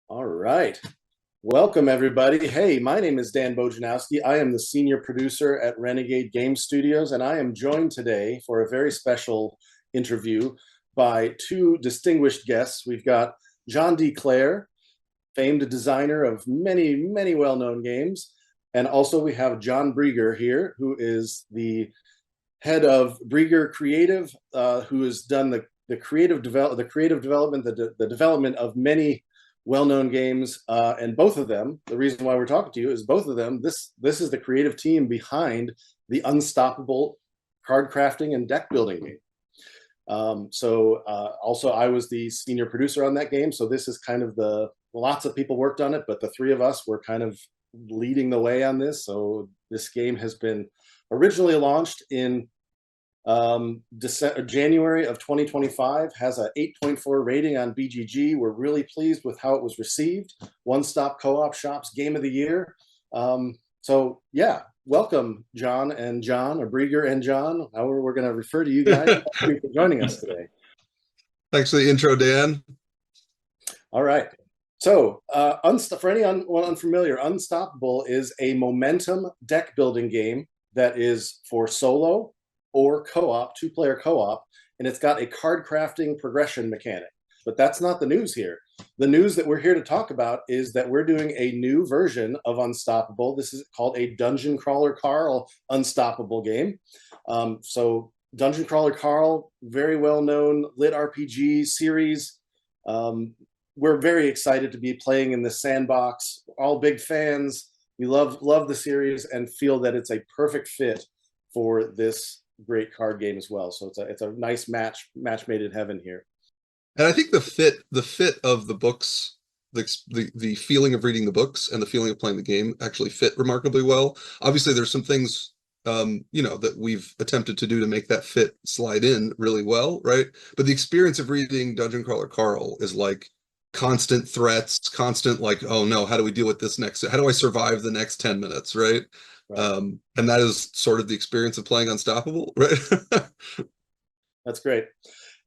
All right. Welcome, everybody. Hey, my name is Dan Bojanowski. I am the senior producer at Renegade Game Studios, and I am joined today for a very special interview by two distinguished guests. We've got John D. Clare, famed designer of many, many well-known games. And also we have John Brieger here, who is the head of Brieger Creative, who has done the creative development, the development of many well-known games, and both of them. The reason why we're talking to you is both of them. This is the creative team behind the Unstoppable card crafting and deck building game. Also, I was the senior producer on that game, so this is kind of lots of people worked on it, but the three of us were kind of leading the way on this. So this game has been originally launched in January of 2025, has a 8.4 rating on BGG. We're really pleased with how it was received. One Stop Co-op Shop's Game of the Year. So yeah, welcome, John and John, or Brieger and John, however we're going to refer to you guys. Thank you for joining us today. Thanks for the intro, Dan. All right. So for anyone unfamiliar, Unstoppable is a momentum deck building game that is for solo or co-op, two-player co-op, and it's got a card crafting progression mechanic. But that's not the news here. The news that we're here to talk about is that we're doing a new version of Unstoppable. This is called a Dungeon Crawler Carl Unstoppable game. So Dungeon Crawler Carl, very well-known lit RPG series. We're very excited to be playing in this sandbox. All big fans. We love the series and feel that it's a perfect fit for this great card game as well. So it's a nice match made in heaven here. And I think the fit of the books, the feeling of reading the books and the feeling of playing the game actually fit remarkably well. Obviously, there's some things that we've attempted to do to make that fit slide in really well, right? But the experience of reading Dungeon Crawler Carl is like constant threats, constant like, oh no, how do we deal with this next? How do I survive the next 10 minutes, right? Right. And that is sort of the experience of playing Unstoppable, right? That's great.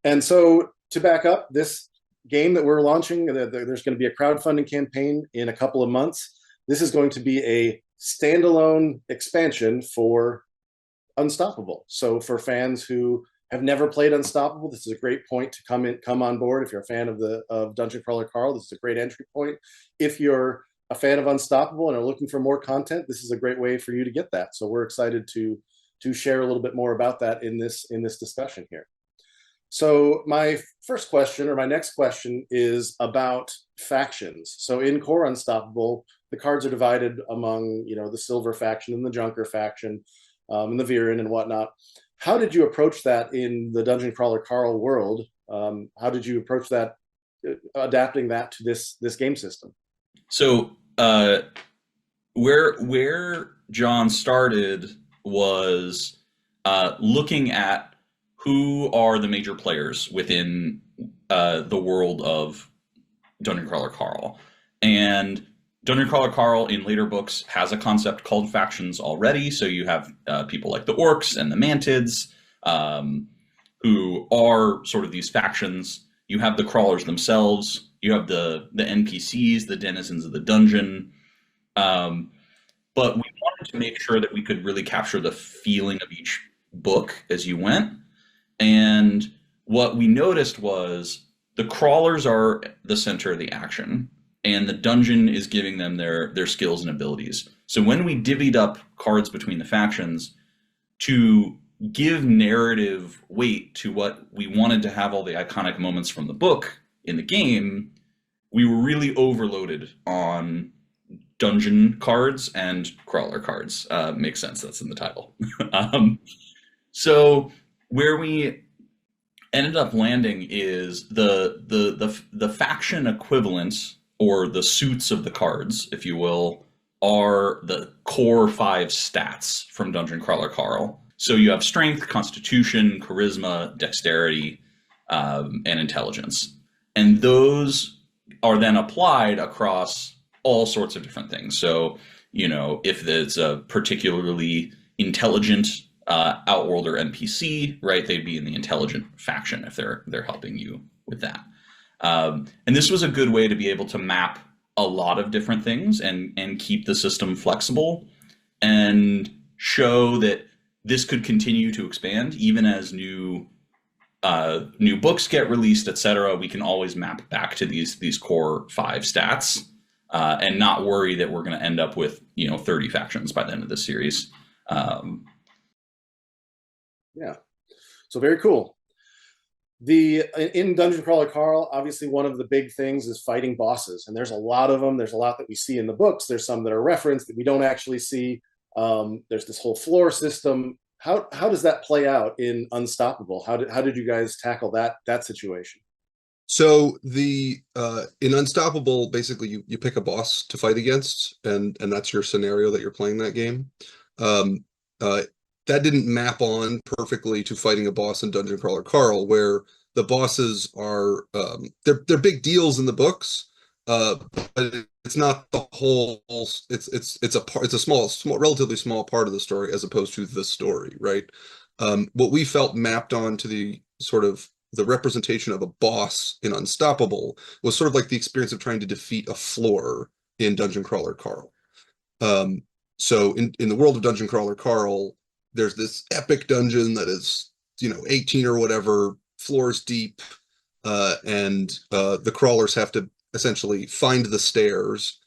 And so to back up, this game that we're launching, there's going to be a crowdfunding campaign in a couple of months. This is going to be a standalone expansion for Unstoppable. So for fans who have never played Unstoppable, this is a great point to come on board. If you're a fan of Dungeon Crawler Carl, this is a great entry point. If you're a fan of Unstoppable and are looking for more content, this is a great way for you to get that. So we're excited to share a little bit more about that in this discussion here. So my next question is about factions. So in Core Unstoppable, the cards are divided among the Silver faction and the Junker faction, and the Viren and whatnot. How did you approach that in the Dungeon Crawler Carl world? How did you approach that, adapting that to this game system? So where John started was looking at who are the major players within the world of Dungeon Crawler Carl. And Dungeon Crawler Carl in later books has a concept called factions already. So you have people like the Orcs and the Mantids, who are sort of these factions. You have the crawlers themselves. You have the NPCs, the denizens of the dungeon. But we wanted to make sure that we could really capture the feeling of each book as you went. And what we noticed was the crawlers are the center of the action, and the dungeon is giving them their skills and abilities. So when we divvied up cards between the factions to give narrative weight to what we wanted to have all the iconic moments from the book in the game, we were really overloaded on dungeon cards and crawler cards. Makes sense, that's in the title. So where we ended up landing is the faction equivalent, or the suits of the cards, if you will, are the core 5 stats from Dungeon Crawler Carl. So you have strength, constitution, charisma, dexterity, and intelligence. And those are then applied across all sorts of different things. So, if it's a particularly intelligent Outworlder NPC, right, they'd be in the intelligent faction if they're helping you with that. And this was a good way to be able to map a lot of different things and keep the system flexible and show that this could continue to expand even as new books get released, etc. We can always map back to these core 5 stats and not worry that we're going to end up with 30 factions by the end of the series. Yeah, so very cool. In Dungeon Crawler Carl, obviously one of the big things is fighting bosses, and there's a lot of them. There's a lot that we see in the books. There's some that are referenced that we don't actually see. There's this whole floor system. How does that play out in Unstoppable? How did you guys tackle that situation? So in Unstoppable, basically you pick a boss to fight against, and that's your scenario that you're playing that game. Um, that didn't map on perfectly to fighting a boss in Dungeon Crawler Carl, where the bosses are they're big deals in the books, but it's not the whole. It's a small, relatively small part of the story as opposed to the story, right? What we felt mapped on to the sort of the representation of a boss in Unstoppable was sort of like the experience of trying to defeat a floor in Dungeon Crawler Carl. So in the world of Dungeon Crawler Carl, there's this epic dungeon that is 18 or whatever floors deep, and the crawlers have to essentially find the stairs,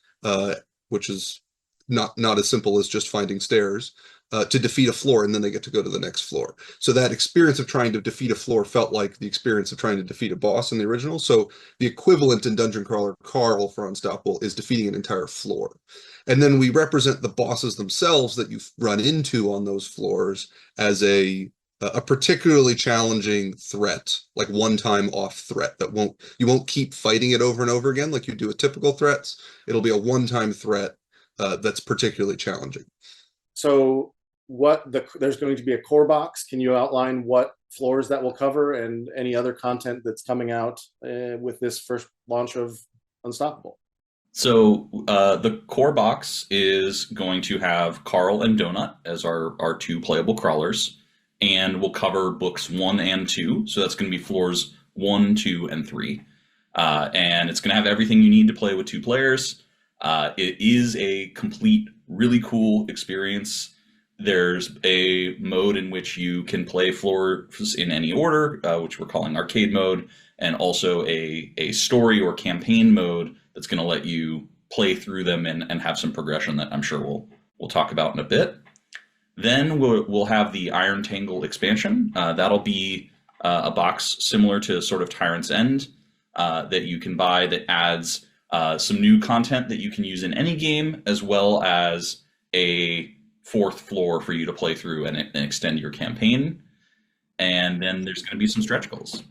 which is not as simple as just finding stairs, to defeat a floor, and then they get to go to the next floor. So that experience of trying to defeat a floor felt like the experience of trying to defeat a boss in the original. So the equivalent in Dungeon Crawler Carl for Unstoppable is defeating an entire floor. And then we represent the bosses themselves that you run into on those floors as a particularly challenging threat, like one-time off threat that you won't keep fighting it over and over again like you do with typical threats. It'll be a one-time threat that's particularly challenging. So there's going to be a core box. Can you outline what floors that will cover and any other content that's coming out with this first launch of Unstoppable? So the core box is going to have Carl and Donut as our 2 playable crawlers, and we'll cover books 1 and 2. So that's going to be floors 1, 2, and 3. And it's going to have everything you need to play with 2 players. It is a complete, really cool experience. There's a mode in which you can play floors in any order, which we're calling arcade mode, and also a story or campaign mode that's going to let you play through them and have some progression that I'm sure we'll talk about in a bit. Then we'll have the Iron Tangle expansion. That'll be a box similar to sort of Tyrant's End that you can buy that adds some new content that you can use in any game, as well as a 4th floor for you to play through and extend your campaign. And then there's going to be some stretch goals.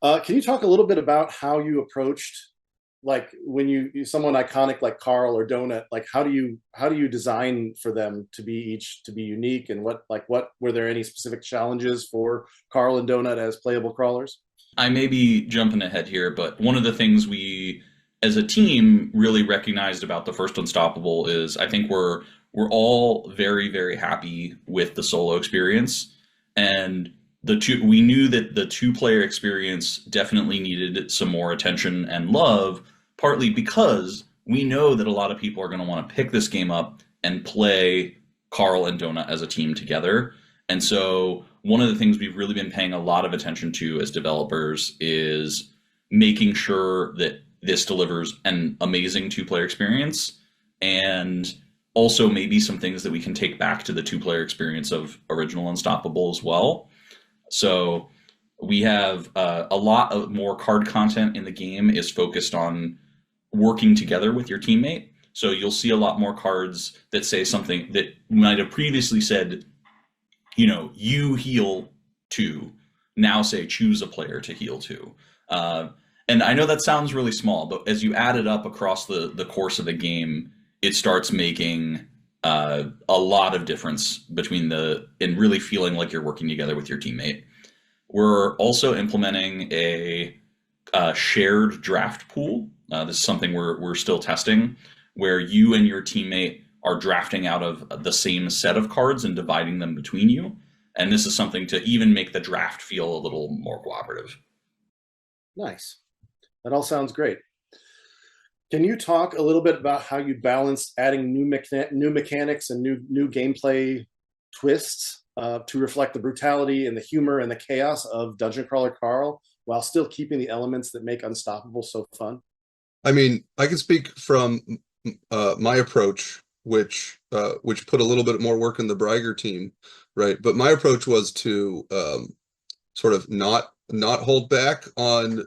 Can you talk a little bit about how you approached, like when you someone iconic like Carl or Donut, like how do you design for them to be unique, and what were there any specific challenges for Carl and Donut as playable crawlers? I may be jumping ahead here, but one of the things we as a team really recognized about the first Unstoppable is I think we're all very, very happy with the solo experience, and we knew that the 2-player experience definitely needed some more attention and love, partly because we know that a lot of people are going to want to pick this game up and play Carl and Donut as a team together. And so one of the things we've really been paying a lot of attention to as developers is making sure that this delivers an amazing 2-player experience, and also maybe some things that we can take back to the 2-player experience of original Unstoppable as well. So we have a lot of more card content in the game is focused on working together with your teammate. So you'll see a lot more cards that say something that might have previously said, you heal 2, now say choose a player to heal 2. And I know that sounds really small, but as you add it up across the course of the game, it starts making a lot of difference between and really feeling like you're working together with your teammate. We're also implementing a shared draft pool. This is something we're still testing, where you and your teammate are drafting out of the same set of cards and dividing them between you. And this is something to even make the draft feel a little more cooperative. Nice. That all sounds great. Can you talk a little bit about how you balanced adding new mechanics and new gameplay twists to reflect the brutality and the humor and the chaos of Dungeon Crawler Carl, while still keeping the elements that make Unstoppable so fun? I mean, I can speak from my approach, which put a little bit more work in the Bragger team, right? But my approach was to sort of not hold back on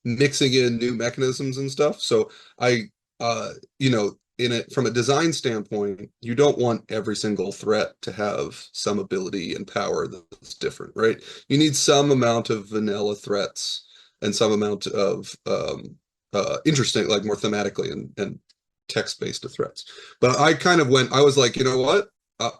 mixing in new mechanisms and stuff. So I, you know, in it from a design standpoint, you don't want every single threat to have some ability and power that's different, right? You need some amount of vanilla threats and some amount of interesting, like more thematically and text-based threats. But I kind of went, I was like, you know what?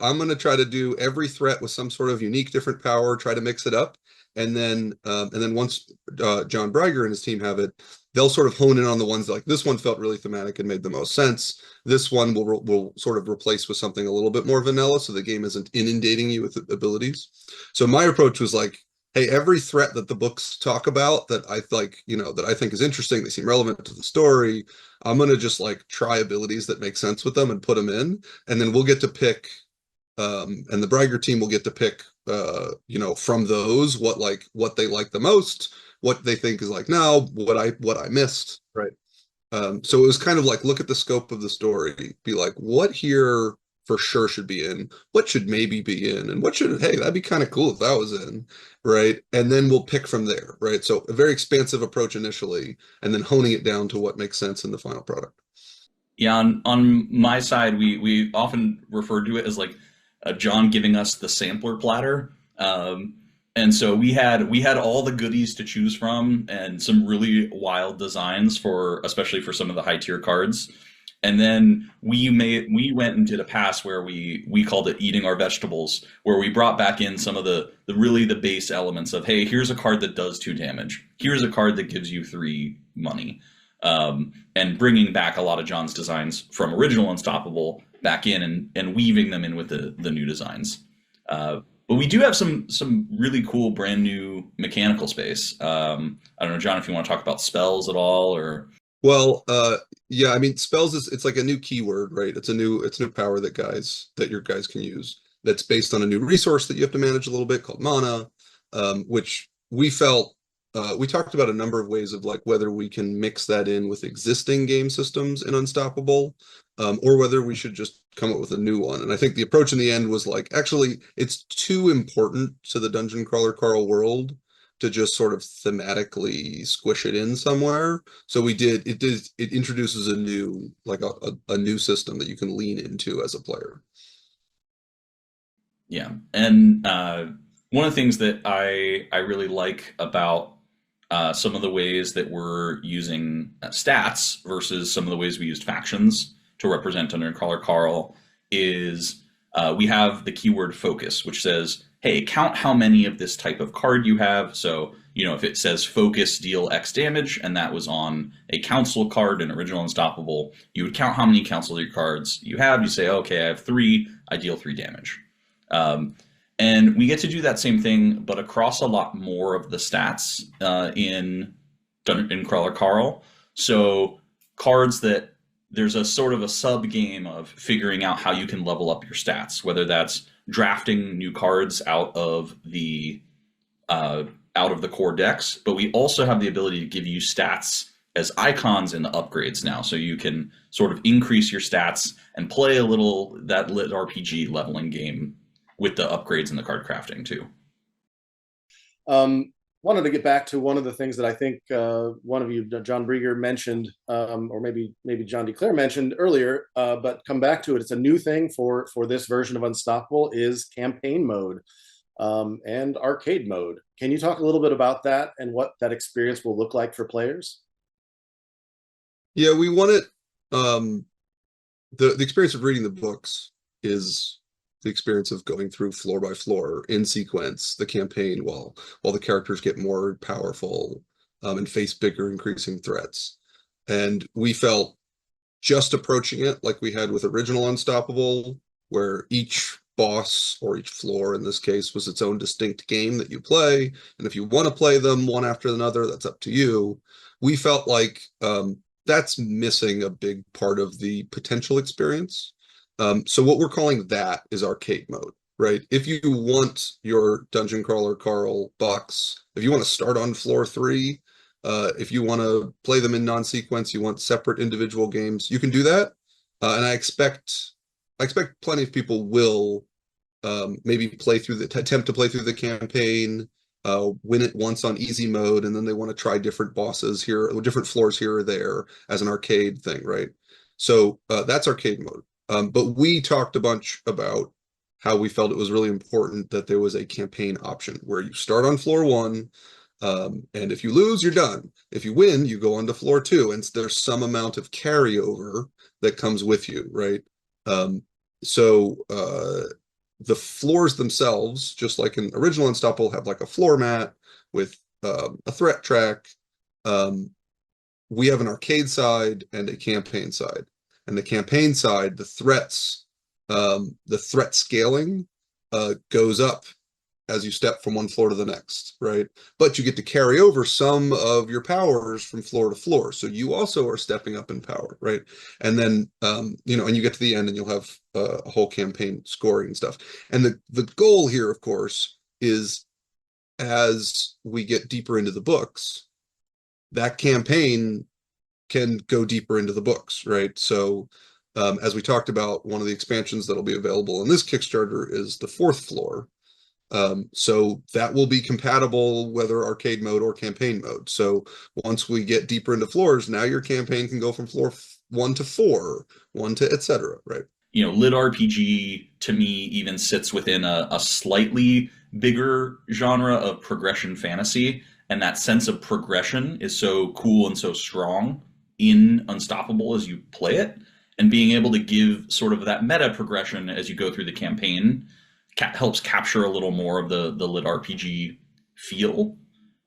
I'm going to try to do every threat with some sort of unique, different power, try to mix it up. And then once John Bragger and his team have it, they'll sort of hone in on the ones that, like, this one felt really thematic and made the most sense. This one will sort of replace with something a little bit more vanilla, so the game isn't inundating you with abilities. So my approach was like, hey, every threat that the books talk about that I like, you know, that I think is interesting, they seem relevant to the story, I'm gonna just like try abilities that make sense with them and put them in, and then we'll get to pick and the Bragger team will get to pick, you know, from those what they like the most, what they think is like, no, what I missed, right? So it was kind of like, look at the scope of the story, be like, what here for sure should be in, what should maybe be in, and what should, hey, that'd be kind of cool if that was in, right? And then we'll pick from there, right? So a very expansive approach initially, and then honing it down to what makes sense in the final product. Yeah, on my side, we often refer to it as like John giving us the sampler platter. And so we had all the goodies to choose from and some really wild designs for especially for some of the high tier cards. And then we went and did a pass where we called it eating our vegetables, where we brought back in some of the really the base elements of, hey, here's a card that does 2 damage. Here's a card that gives you 3 money. And bringing back a lot of John's designs from original Unstoppable back in and weaving them in with the new designs. But we do have some really cool brand new mechanical space. I don't know, John, if you want to talk about spells at all, or Well, yeah, I mean, spells it's like a new keyword, right? It's new power that your guys can use. That's based on a new resource that you have to manage a little bit called mana, which we felt we talked about a number of ways of like whether we can mix that in with existing game systems in Unstoppable, or whether we should just come up with a new one. And I think the approach in the end was like, actually, it's too important to the Dungeon Crawler Carl world to just sort of thematically squish it in somewhere. So it introduces a new, like a new system that you can lean into as a player. yeah. And one of the things that I really like about some of the ways that we're using stats versus some of the ways we used factions to represent Undercrawler Carl is we have the keyword focus, which says, hey, count how many of this type of card you have. So, you know, if it says focus deal X damage, and that was on a council card in original Unstoppable, you would count how many council cards you have. You say, okay, I have 3, I deal 3 damage. And we get to do that same thing, but across a lot more of the stats in Crawler Carl. So cards that there's a sort of a sub game of figuring out how you can level up your stats, whether that's drafting new cards out of the core decks, but we also have the ability to give you stats as icons in the upgrades now, so you can sort of increase your stats and play a little that lit RPG leveling game with the upgrades and the card crafting too. Wanted to get back to one of the things that I think one of you, John Brieger, mentioned, or maybe John DeClaire mentioned earlier, but come back to it. It's a new thing for this version of Unstoppable is campaign mode and arcade mode. Can you talk a little bit about that and what that experience will look like for players? Yeah, we want it. The experience of reading the books is the experience of going through floor by floor in sequence the campaign while the characters get more powerful and face bigger increasing threats. And we felt just approaching it like we had with original Unstoppable, where each boss or each floor in this case was its own distinct game that you play, and if you want to play them one after another, that's up to you. We felt like that's missing a big part of the potential experience. So what we're calling that is arcade mode, right? If you want your Dungeon Crawler Carl box, if you want to start on floor 3, if you want to play them in non-sequence, you want separate individual games, you can do that. And I expect plenty of people will maybe attempt to play through the campaign, win it once on easy mode, and then they want to try different bosses here, or different floors here or there as an arcade thing, right? So that's arcade mode. But we talked a bunch about how we felt it was really important that there was a campaign option where you start on floor 1, and if you lose, you're done. If you win, you go on to floor 2, and there's some amount of carryover that comes with you, right? So the floors themselves, just like in original Unstoppable, have like a floor mat with a threat track. We have an arcade side and a campaign side. And the campaign side, the threat scaling goes up as you step from one floor to the next, right? But you get to carry over some of your powers from floor to floor. So you also are stepping up in power, right? And then, and you get to the end and you'll have a whole campaign scoring and stuff. And the goal here, of course, is as we get deeper into the books, that campaign can go deeper into the books, right? So as we talked about, one of the expansions that'll be available in this Kickstarter is the 4th floor. So that will be compatible whether arcade mode or campaign mode. So once we get deeper into floors, now your campaign can go from floor 1 to 4, 1 to etc. Right? Lit RPG to me even sits within a slightly bigger genre of progression fantasy, and that sense of progression is so cool and so strong in Unstoppable as you play it, and being able to give sort of that meta progression as you go through the campaign helps capture a little more of the lit RPG feel.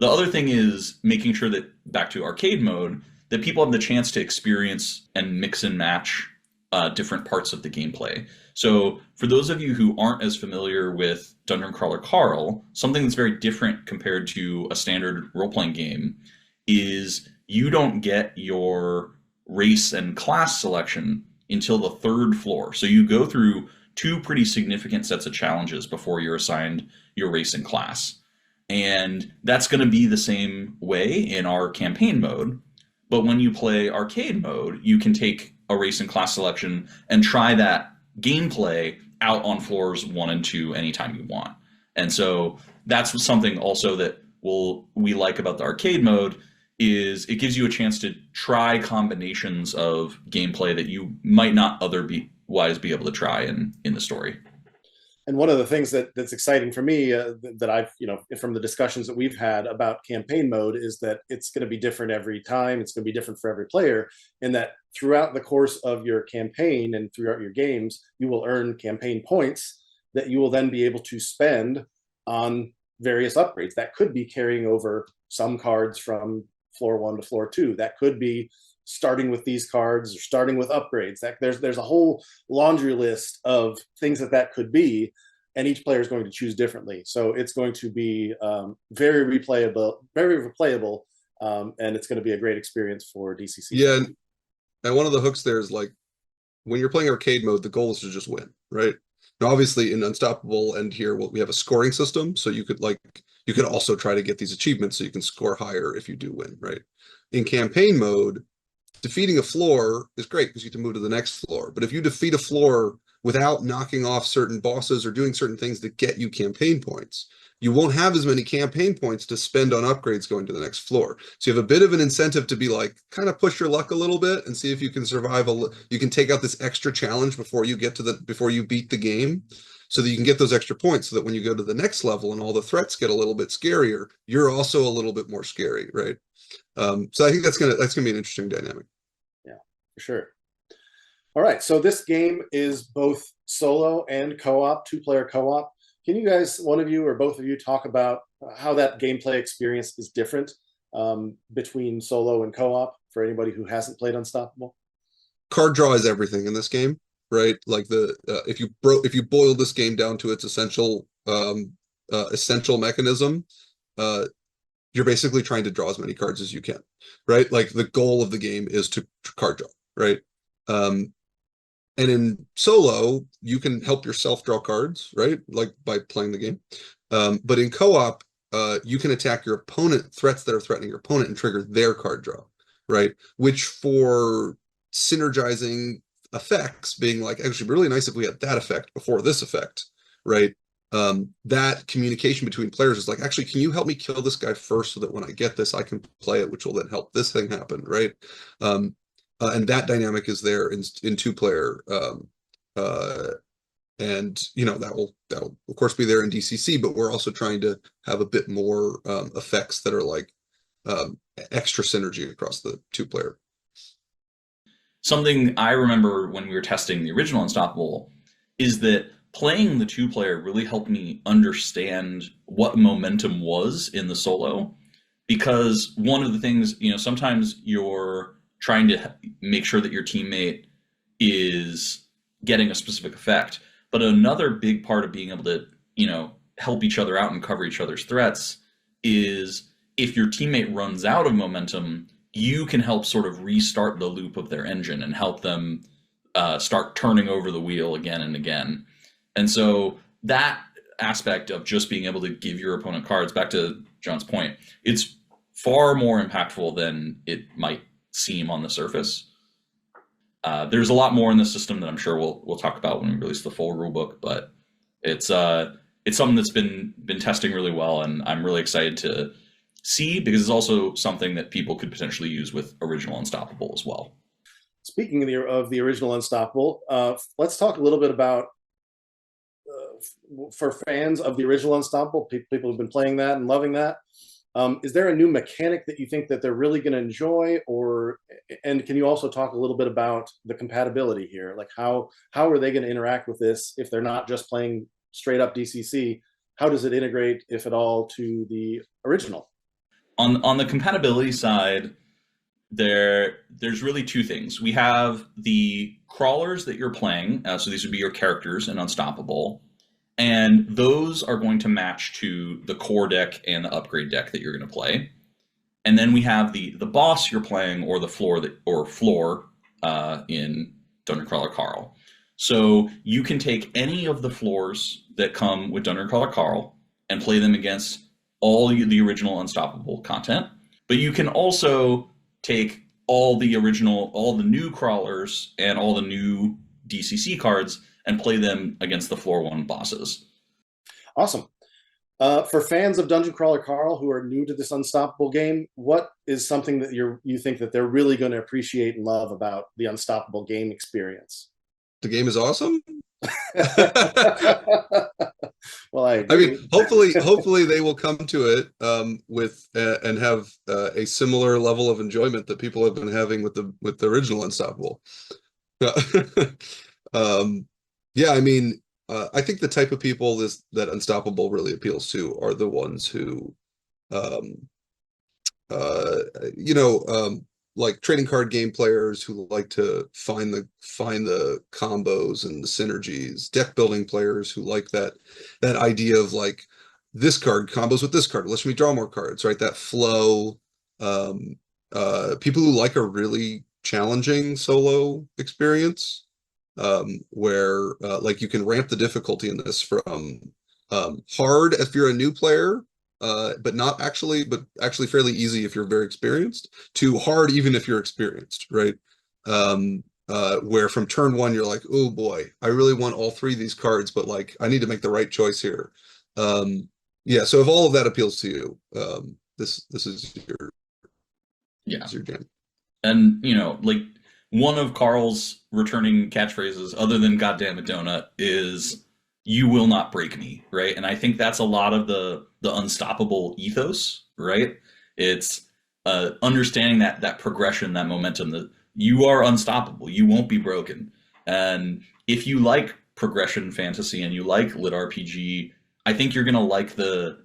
The other thing is making sure that, back to arcade mode, that people have the chance to experience and mix and match different parts of the gameplay. So for those of you who aren't as familiar with Dungeon Crawler Carl, something that's very different compared to a standard role-playing game is you don't get your race and class selection until the 3rd floor. So you go through 2 pretty significant sets of challenges before you're assigned your race and class. And that's going to be the same way in our campaign mode. But when you play arcade mode, you can take a race and class selection and try that gameplay out on floors 1 and 2 anytime you want. And so that's something also that we like about the arcade mode, is it gives you a chance to try combinations of gameplay that you might not otherwise be able to try in the story. And one of the things that's exciting for me that I've, from the discussions that we've had about campaign mode, is that it's going to be different every time. It's going to be different for every player, and that throughout the course of your campaign and throughout your games, you will earn campaign points that you will then be able to spend on various upgrades. That could be carrying over some cards from floor 1 to floor 2. That could be starting with these cards or starting with upgrades. That there's a whole laundry list of things that could be, and each player is going to choose differently. So it's going to be very replayable, and it's going to be a great experience for DCC. Yeah, and one of the hooks there is, like, when you're playing arcade mode, the goal is to just win, right? Now, obviously, in Unstoppable and here, we have a scoring system, so you could also try to get these achievements so you can score higher if you do win, right? In campaign mode, defeating a floor is great because you can move to the next floor. But if you defeat a floor without knocking off certain bosses or doing certain things that get you campaign points, you won't have as many campaign points to spend on upgrades going to the next floor. So you have a bit of an incentive to be like, kind of push your luck a little bit and see if you can survive. You can take out this extra challenge before you beat the game, so that you can get those extra points, so that when you go to the next level and all the threats get a little bit scarier, you're also a little bit more scary, right? So I think that's gonna be an interesting dynamic. Yeah, for sure. All right, so this game is both solo and co-op, 2-player co-op. Can you guys, one of you or both of you, talk about how that gameplay experience is different between solo and co-op for anybody who hasn't played Unstoppable? Card draw is everything in this game, right? Like if you boil this game down to its essential mechanism, you're basically trying to draw as many cards as you can, right? Like the goal of the game is to card draw, right? And in solo, you can help yourself draw cards, right? Like by playing the game. But in co-op, you can attack your opponent, threats that are threatening your opponent, and trigger their card draw, right? Which for synergizing effects, being like, actually, really nice if we had that effect before this effect, right? That communication between players is like, actually, can you help me kill this guy first so that when I get this, I can play it, which will then help this thing happen, right? And that dynamic is there in two-player, and that'll of course be there in DCC, but we're also trying to have a bit more effects that are like extra synergy across the two-player. Something I remember when we were testing the original Unstoppable is that playing the two-player really helped me understand what momentum was in the solo, because one of the things, sometimes you're trying to make sure that your teammate is getting a specific effect. But another big part of being able to, help each other out and cover each other's threats is if your teammate runs out of momentum, you can help sort of restart the loop of their engine and help them start turning over the wheel again and again. And so that aspect of just being able to give your opponent cards, back to John's point, it's far more impactful than it might seem on the surface. There's a lot more in the system that I'm sure we'll talk about when we release the full rulebook, but it's something that's been testing really well, and I'm really excited to see, because it's also something that people could potentially use with Original Unstoppable as well. Speaking of the Original Unstoppable, let's talk a little bit about for fans of the Original Unstoppable, people who've been playing that and loving that. Is there a new mechanic that you think that they're really going to enjoy, and can you also talk a little bit about the compatibility here? Like how are they going to interact with this if they're not just playing straight up DCC? How does it integrate, if at all, to the original? On the compatibility side, there's really two things. We have the crawlers that you're playing, so these would be your characters in Unstoppable. And those are going to match to the core deck and the upgrade deck that you're going to play. And then we have the boss you're playing, or the floor in Dungeon Crawler Carl. So you can take any of the floors that come with Dungeon Crawler Carl and play them against all the original Unstoppable content. But you can also take all the new crawlers and all the new DCC cards and play them against the floor one bosses. Awesome. For fans of Dungeon Crawler Carl who are new to this Unstoppable game, what is something that you think that they're really going to appreciate and love about the Unstoppable game experience? The game is awesome. Well, I mean, hopefully they will come to it with and have a similar level of enjoyment that people have been having with the original Unstoppable. Yeah, I mean, I think the type of people that Unstoppable really appeals to are the ones who, like trading card game players who like to find the combos and the synergies, deck building players who like that idea of like, this card combos with this card, lets me draw more cards, right? That flow. People who like a really challenging solo experience, where like you can ramp the difficulty in this from hard if you're a new player, but actually fairly easy if you're very experienced, to hard even if you're experienced, right? Where from turn one you're like, oh boy, I really want all three of these cards, but like I need to make the right choice here. Yeah, so if all of that appeals to you, this is your jam. And like, one of Carl's returning catchphrases, other than "Goddamn it, donut," is "You will not break me," right? And I think that's a lot of the Unstoppable ethos, right? It's understanding that progression, that momentum, that you are unstoppable, you won't be broken. And if you like progression fantasy and you like lit RPG, I think you're gonna like the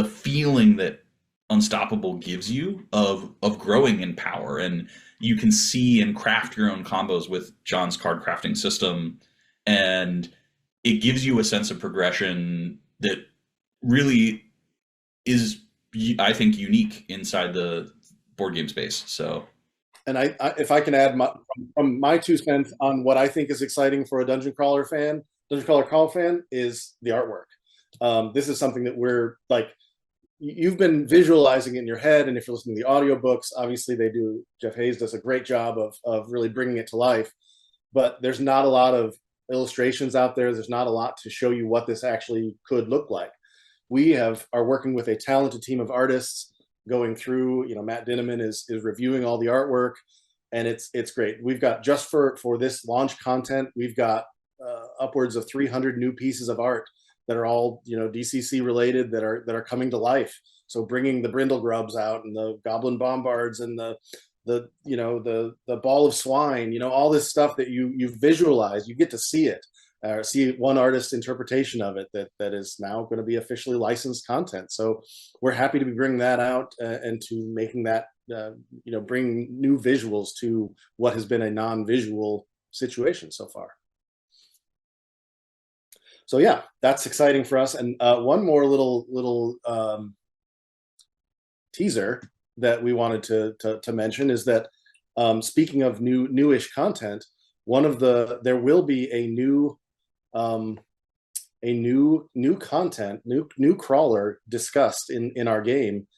feeling that Unstoppable gives you of growing in power, and you can see and craft your own combos with John's card crafting system, and it gives you a sense of progression that really is I think, unique inside the board game space. So, and if I can add from my 2 cents on what I think is exciting for a Dungeon Crawler Crawl fan is the artwork. This is something that we're like, you've been visualizing it in your head, and if you're listening to the audiobooks, obviously Jeff Hayes does a great job of really bringing it to life, but there's not a lot of illustrations out there. There's not a lot to show you what this actually could look like. We are working with a talented team of artists going through, Matt Dinneman is reviewing all the artwork, and it's great. We've got, just for this launch content, we've got upwards of 300 new pieces of art that are all, DCC related, that are coming to life. So bringing the Brindle Grubs out, and the Goblin Bombards, and the Ball of Swine, all this stuff that you visualize, you get to see it, see one artist's interpretation of it that is now going to be officially licensed content. So we're happy to be bringing that out, and to making that, bring new visuals to what has been a non-visual situation so far. So yeah, that's exciting for us. And one more little teaser that we wanted to mention is that, speaking of newish content, there will be a new content, new crawler discussed in our game,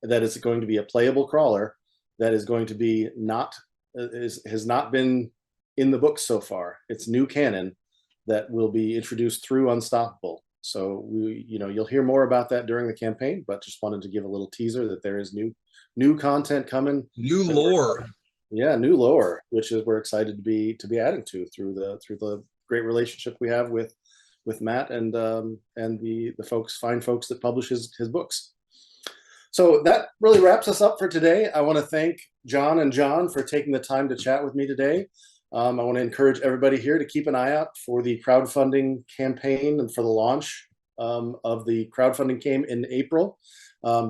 that is going to be a playable crawler that is going to be has not been in the books so far. It's new canon that will be introduced through Unstoppable. So you'll hear more about that during the campaign, but just wanted to give a little teaser that there is new content coming. New lore. Yeah, new lore, which we're excited to be adding to through the great relationship we have with Matt and the fine folks that publish his books. So that really wraps us up for today. I want to thank John and John for taking the time to chat with me today. I want to encourage everybody here to keep an eye out for the crowdfunding campaign and for the launch of the crowdfunding game in April.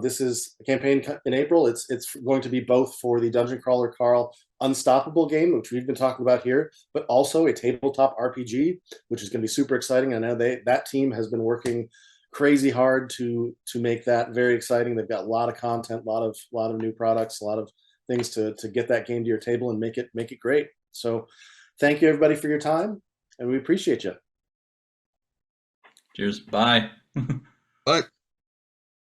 This is a campaign in April. It's going to be both for the Dungeon Crawler Carl Unstoppable game, which we've been talking about here, but also a tabletop RPG, which is going to be super exciting. I know that team has been working crazy hard to make that very exciting. They've got a lot of content, a lot of new products, a lot of things to get that game to your table and make it great. So thank you, everybody, for your time, and we appreciate you. Cheers. Bye. Bye.